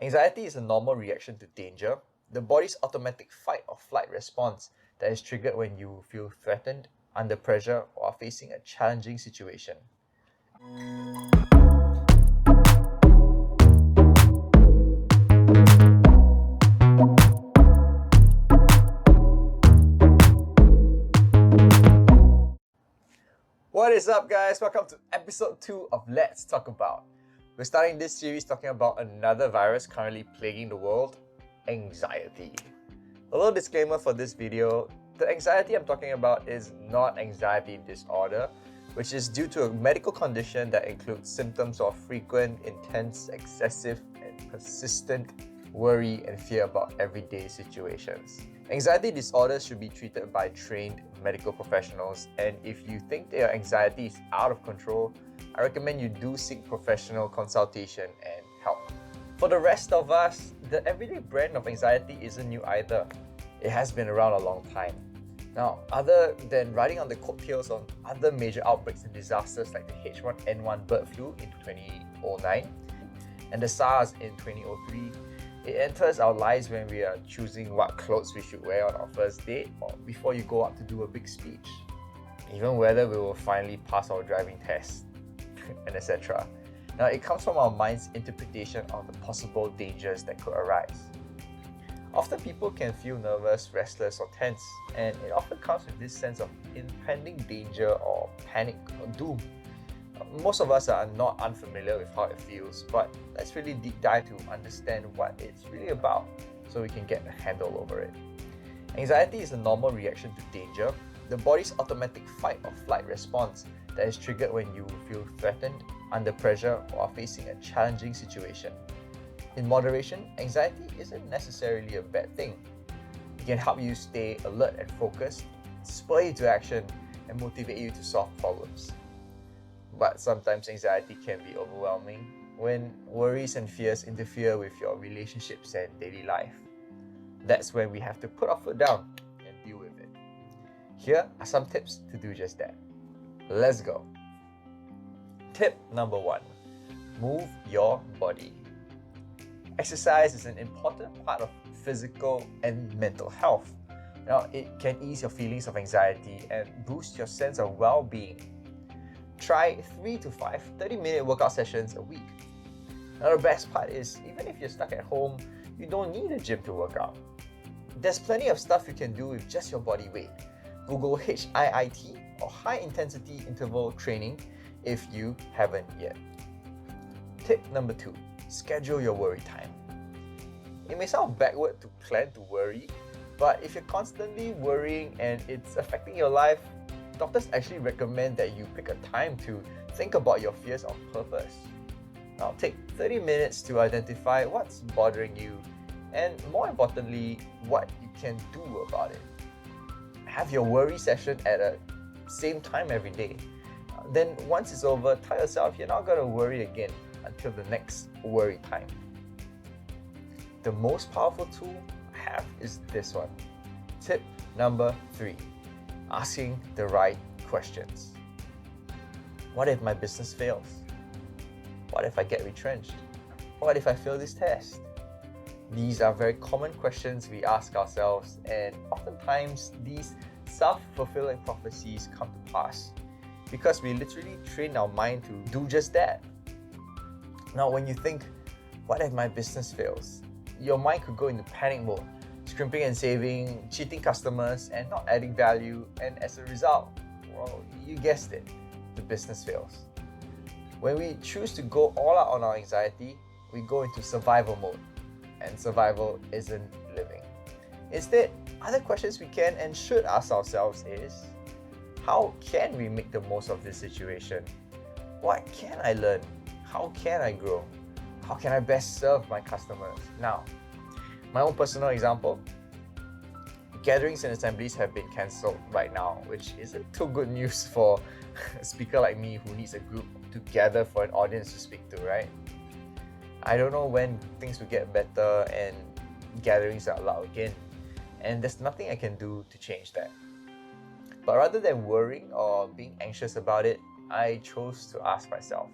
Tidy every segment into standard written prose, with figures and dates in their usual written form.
Anxiety is a normal reaction to danger, the body's automatic fight or flight response that is triggered when you feel threatened, under pressure, or are facing a challenging situation. What is up, guys? Welcome to episode 2 of Let's Talk About. We're starting this series talking about another virus currently plaguing the world, anxiety. A little disclaimer for this video, the anxiety I'm talking about is not anxiety disorder, which is due to a medical condition that includes symptoms of frequent, intense, excessive, and persistent worry and fear about everyday situations. Anxiety disorders should be treated by trained medical professionals, and if you think that your anxiety is out of control, I recommend you do seek professional consultation and help. For the rest of us, the everyday brand of anxiety isn't new either. It has been around a long time. Now, other than riding on the coattails of other major outbreaks and disasters like the H1N1 bird flu in 2009 and the SARS in 2003, it enters our lives when we are choosing what clothes we should wear on our first date or before you go out to do a big speech, even whether we will finally pass our driving test, and etc. Now, it comes from our mind's interpretation of the possible dangers that could arise. Often people can feel nervous, restless, or tense, and it often comes with this sense of impending danger or panic or doom. Most of us are not unfamiliar with how it feels, but let's really deep dive to understand what it's really about so we can get a handle over it. Anxiety is a normal reaction to danger, the body's automatic fight or flight response that is triggered when you feel threatened, under pressure, or are facing a challenging situation. In moderation, anxiety isn't necessarily a bad thing. It can help you stay alert and focused, spur you to action, and motivate you to solve problems. But sometimes anxiety can be overwhelming when worries and fears interfere with your relationships and daily life. That's when we have to put our foot down and deal with it. Here are some tips to do just that. Let's go. Tip number 1. Move your body. Exercise is an important part of physical and mental health. Now, it can ease your feelings of anxiety and boost your sense of well-being. Try 3 to 5 30-minute workout sessions a week. Now, the best part is, even if you're stuck at home, you don't need a gym to work out. There's plenty of stuff you can do with just your body weight. Google HIIT or high intensity interval training if you haven't yet. Tip number 2. Schedule your worry time. It may sound backward to plan to worry, but if you're constantly worrying and it's affecting your life, doctors actually recommend that you pick a time to think about your fears on purpose. Now, take 30 minutes to identify what's bothering you and, more importantly, what you can do about it. Have your worry session at a same time every day. Then once it's over, tell yourself you're not going to worry again until the next worry time. The most powerful tool I have is this one. Tip number 3. Asking the right questions. What if my business fails? What if I get retrenched? What if I fail this test? These are very common questions we ask ourselves, and oftentimes these self-fulfilling prophecies come to pass because we literally train our mind to do just that. Now, when you think, what if my business fails? Your mind could go into panic mode, scrimping and saving, cheating customers, and not adding value, and as a result, well, you guessed it, the business fails. When we choose to go all out on our anxiety, we go into survival mode, and survival isn't living. Instead, other questions we can and should ask ourselves is, how can we make the most of this situation? What can I learn? How can I grow? How can I best serve my customers? Now, my own personal example, gatherings and assemblies have been cancelled right now, which isn't too good news for a speaker like me who needs a group to gather for an audience to speak to, right? I don't know when things will get better and gatherings are allowed again, and there's nothing I can do to change that. But rather than worrying or being anxious about it, I chose to ask myself,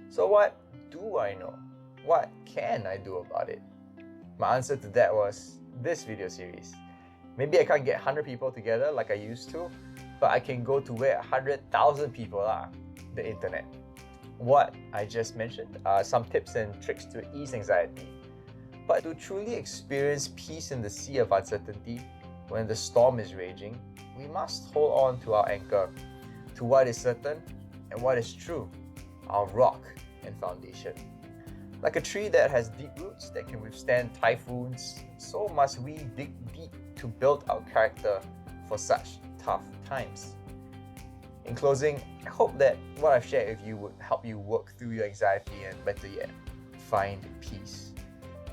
so what do I know? what can I do about it? My answer to that was this video series. Maybe I can't get 100 people together like I used to, but I can go to where 100,000 people are, the internet. What I just mentioned are some tips and tricks to ease anxiety. But to truly experience peace in the sea of uncertainty, when the storm is raging, we must hold on to our anchor, to what is certain and what is true, our rock and foundation. Like a tree that has deep roots that can withstand typhoons, so must we dig deep to build our character for such tough times. In closing, I hope that what I've shared with you would help you work through your anxiety and, better yet, find peace.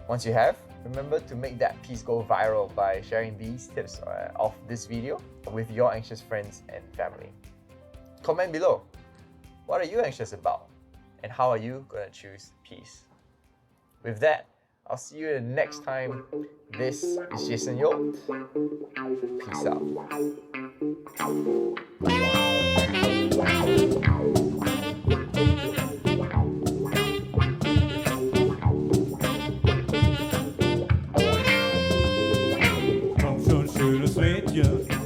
Once you have, remember to make that peace go viral by sharing these tips of this video with your anxious friends and family. Comment below. What are you anxious about? And how are you going to choose peace? With that, I'll see you the next time. This is Jason YOLT. Peace out. Should have sweat you.